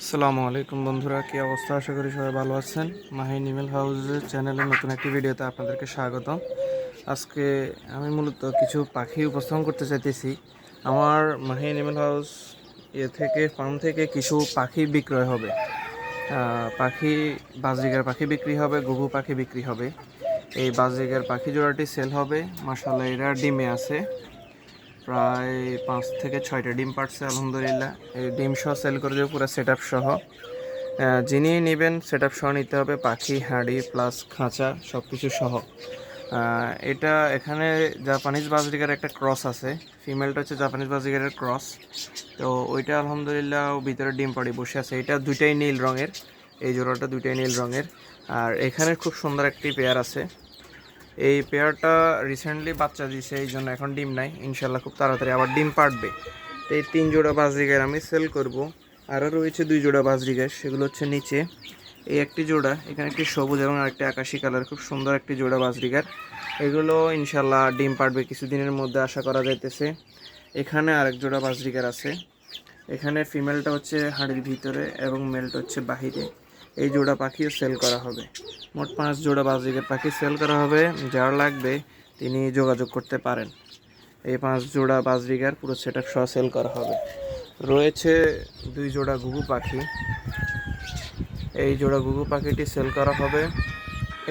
আসসালামু আলাইকুম বন্ধুরা, কি অবস্থা? আশা করি সবাই ভালো আছেন। মাহি এনিমেল হাউসের চ্যানেলের নতুন একটি ভিডিওতে আপনাদেরকে স্বাগতম। আজকে আমি মূলত কিছু পাখি উপস্থাপন করতে চাইতেছি। আমার মাহি এনিমেল হাউস ফার্ম থেকে কিছু পাখি বিক্রয় হবে। পাখি বাজরিগার পাখি বিক্রি হবে, ঘুঘু পাখি বিক্রি হবে। এই বাজরিগার পাখি জোড়াটি সেল হবে। মাশাআল্লাহ, এরা ডিমে আছে। প্রায় 5 থেকে 6টা ডিম পাড়ছে আলহামদুলিল্লাহ। এই ডিম সহ সেল করে দেবে, পুরো সেট আপ সহ। যিনি নেবেন সেট আপ সহ নিতে হবে, পাখি, হাঁড়ি প্লাস খাঁচা সব কিছু সহ। এটা এখানে জাপানিজ বাজরিগার একটা ক্রস আছে। ফিমেলটা হচ্ছে জাপানিজ বাজরিগারের ক্রস। তো ওইটা আলহামদুলিল্লাহ ভিতরে ডিম পাড়ি বসে আছে। এটা দুইটাই নীল রঙের, এই জোড়াটা দুইটাই নীল রঙের। আর এখানে খুব সুন্দর একটি পেয়ার আছে। এই পেয়ারটা রিসেন্টলি বাচ্চা দিয়েছে, এই জন্য এখন ডিম নাই। ইনশাল্লাহ খুব তাড়াতাড়ি আবার ডিম পাড়বে। তো এই 3 জোড়া বাজরিগার আমি সেল করব। আরও রয়েছে 2 জোড়া বাজরিগার, সেগুলো হচ্ছে নিচে। এই একটি জোড়া, এখানে একটি সবুজ এবং আরেকটি আকাশি কালার, খুব সুন্দর একটি জোড়া বাজরিগার। এগুলো ইনশাল্লাহ ডিম পাড়বে কিছুদিনের মধ্যে আশা করা যাইতেছে। এখানে আরেক জোড়া বাজরিগার আছে। এখানে ফিমেলটা হচ্ছে হাড়ির ভিতরে এবং মেলটা হচ্ছে বাহিরে। এই জোড়া পাখিও সেল করা হবে। মোট 5 জোড়া বাজরিগার পাখি সেল করা হবে। যার লাগবে তিনি যোগাযোগ করতে পারেন। এই 5 জোড়া বাজরিগার পুরো সেট আপ সহ সেল করা হবে। রয়েছে 2 জোড়া ঘুঘু পাখি। এই জোড়া ঘুঘু পাখিটি সেল করা হবে।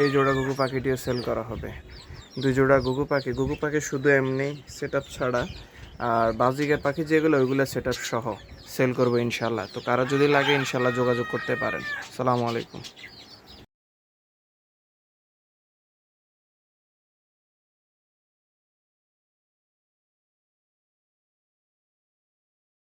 এই জোড়া ঘুঘু পাখিটিও সেল করা হবে। 2 জোড়া ঘুঘু পাখি শুধু এমনি সেট আপ ছাড়া। আর বাজরিগার পাখি যেগুলো, ওইগুলো সেট আপ সহ সেল করবো ইনশাল্লাহ। তো কারো যদি লাগে ইনশাল্লাহ যোগাযোগ করতে পারেন। আসসালামু আলাইকুম।